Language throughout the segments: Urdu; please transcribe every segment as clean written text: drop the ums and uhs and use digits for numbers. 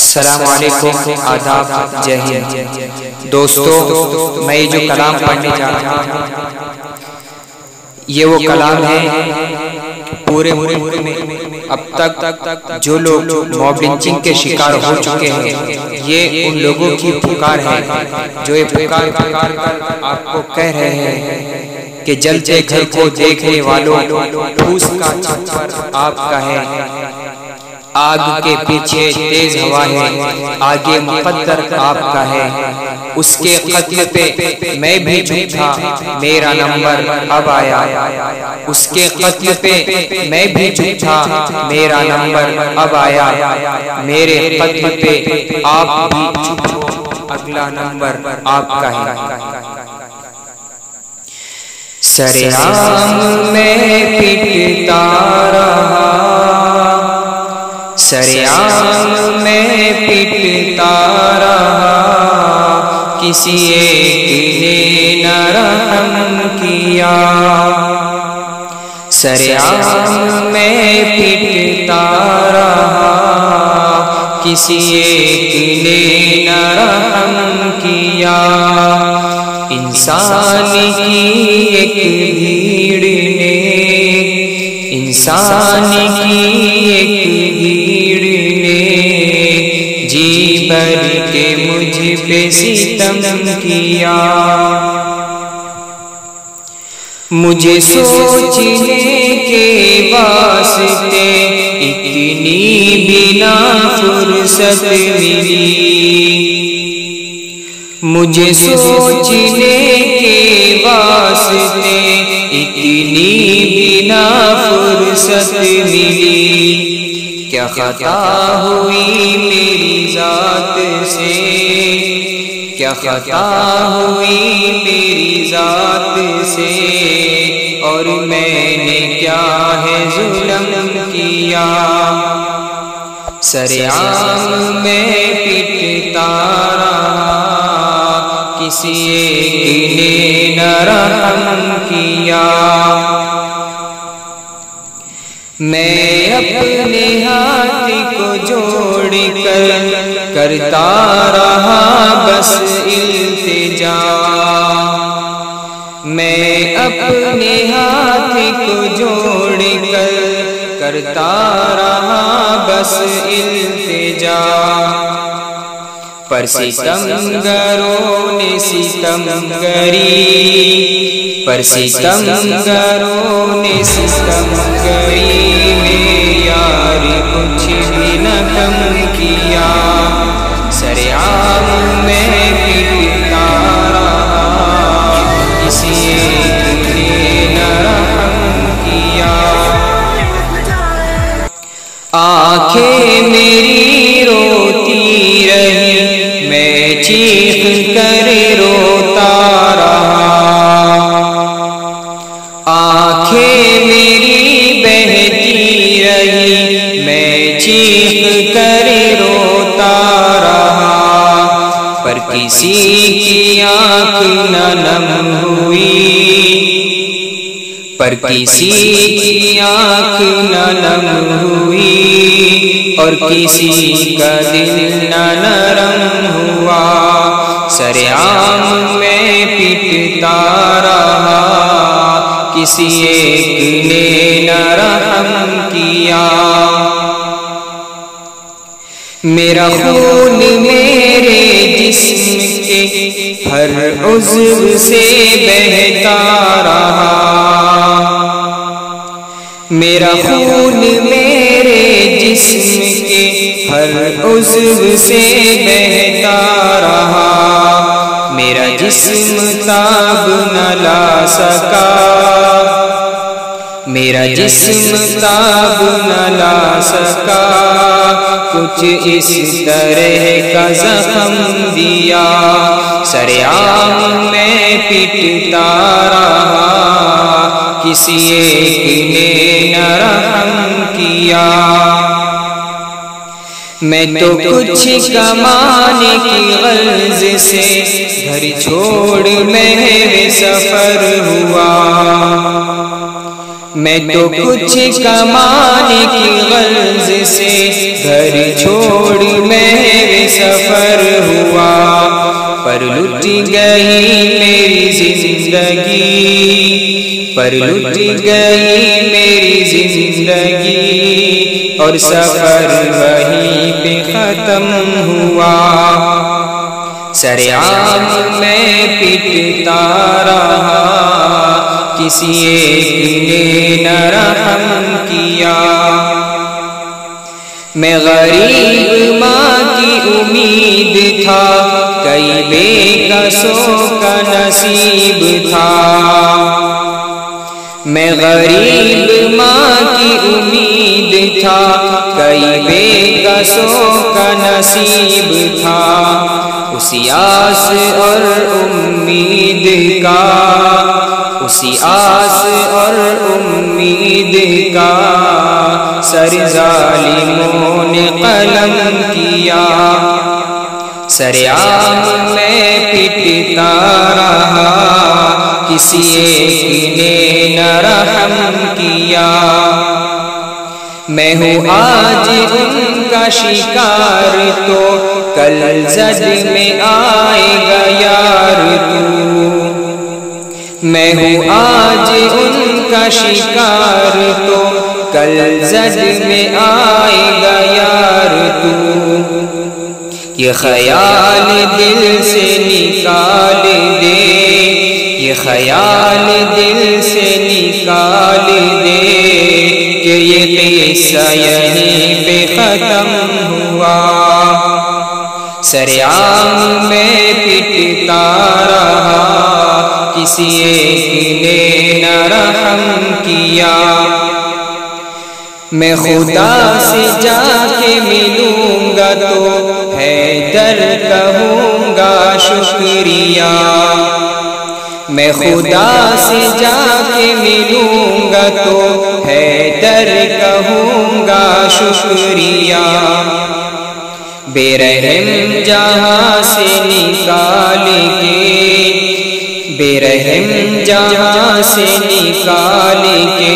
السلام علیکم، آداب، جے ہند۔ دوستو، میں جو کلام پڑھنے جا رہا ہوں یہ وہ کلام ہے پورے ملک میں اب تک جو لوگ موب لنچنگ کے شکار ہو چکے ہیں، یہ ان لوگوں کی پکار ہے جو یہ پکار کر آپ کو کہہ رہے ہیں کہ جلتے گھر کو دیکھنے والوں، پھوس کا چھپر آپ کا ہے، آگ کے پیچھے تیز ہوا ہے، آگے مقدر آپ کا ہے، اس کے قتل پہ میں بھی چپ تھا، میرا نمبر اب آیا، اس کے قتل پہ میں بھی چپ تھا، میرا نمبر اب آیا، میرے قتل پہ آپ بھی چپ ہو، اگلا نمبر آپ کا ہے۔ سرعام میں پٹتا رہا، سرعام میں پٹتا رہا، کسی ایک نے نہ رحم کیا، سرعام میں پٹتا رہا، کسی ایک نے نہ رحم کیا، انسان کی ایک بھیڑ نے، انسان کی ایک بھیڑ نے جی بھر کے مجھ پہ ستم کیا، مجھے سوچنے کے واسطے اتنی بنا فرصت ملی، مجھے سوچنے کے واسطے اتنی بنا فرصت ملی، کیا خطا ہوئی میری ذات سے، کیا خطا ہوئی میری ذات سے، اور میں نے کیا ہے ظلم کیا، سرعام میں پٹتا رہا، کسی ایک نے نہ رحم کیا، میں اپنے ہاتھ کو جوڑ کر کرتا رہا بس التجا، میں اپنے ہاتھ کو جوڑ کر کرتا رہا بس التجا، پر ستم گروں نے ستم گری، پر ستم گروں نے ستم گری، میں یار کچھ بھی نہ کم کیا، سرعام میں پٹتا رہا، کسی ایک نے نہ رحم کیا، آنکھیں میری روتی رہی، میں چیخ کر روتا رہا، آنکھیں میری بہتی رہی، میں چیخ کر روتا رہا، پر کسی کی آنکھ نہ نم ہوئی، پر کسی کی آنکھ نہ نم ہوئی، اور کسی کا دل نہ نرم ہوا، سرعام میں پٹتا رہا، کسی ایک نے نہ رحم کیا، میرا خون میرے جسم کے ہر عضو سے بہتا رہا، میرا خون میرے جسم کے ہر عضو سے بہتا رہا، میرا جسم تاب نہ لا سکا، میرا جسم تاب نہ لا سکا، کچھ اس طرح کا زخم دیا، سرعام میں پٹتا رہا، کسی ایک نے نہ رحم کیا، میں تو کچھ کمانے کی غرض سے گھر چھوڑ محو سفر ہوا، میں تو کچھ کمانے کی غرض سے گھر چھوڑ میں پر لٹ گئی میری زندگی، پر لٹ گئی میری زندگی، اور سفر وہیں پہ ختم ہوا۔ سرعام میں پٹتا رہا، کسی ایک نے نہ رحم کیا۔ میں غریب ماں کی امید تھا، کئی بے کسوں کا نصیب تھا۔ میں غریب ماں کی امید تھا، کئی بے کسوں کا نصیب تھا۔ اسی آس اور امید کا، اسی آس اور امید کا سر ظالموں نے قلم کیا۔ سرعام میں پٹتا رہا، کسی ایک نے نہ رحم کیا۔ میں ہوں آج ان کا شکار، تو کل زد میں آئے گا یار تو۔ میں ہوں آج ان کا شکار، تو کل زد میں آئے گا یار تو۔ یہ خیال دل سے نکال دے، یہ خیال دل سے نکال دے، کہ یہ قصہ یہیں پہ ختم ہوا۔ سرعام میں پٹتا رہا، کسی ایک نے نہ رحم کیا۔ میں خدا سے جا کے ملوں گا تو حیدر کہوں گا شکریہ۔ میں خدا سے جا کے ملوں گا تو حیدر کہوں گا شکریہ۔ بے رحم جہاں سے نکال کے، بے رحم جہاں سے نکال کے،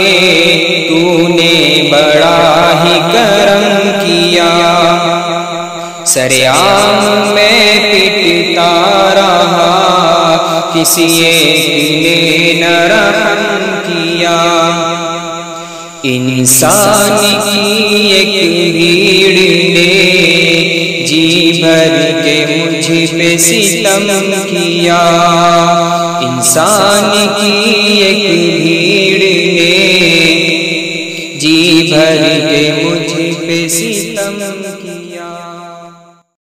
تو نے بڑا ہی کرم کیا۔ سرعام میں پٹتا رہا، کسی ایک نے نہ رحم کیا۔ انسان کی ایک بھیڑ نے جی بھر کے مجھ پہ ستم کیا۔ انسان کی ایک بھیڑ نے جی بھر کے مجھ پہ ستم کیا۔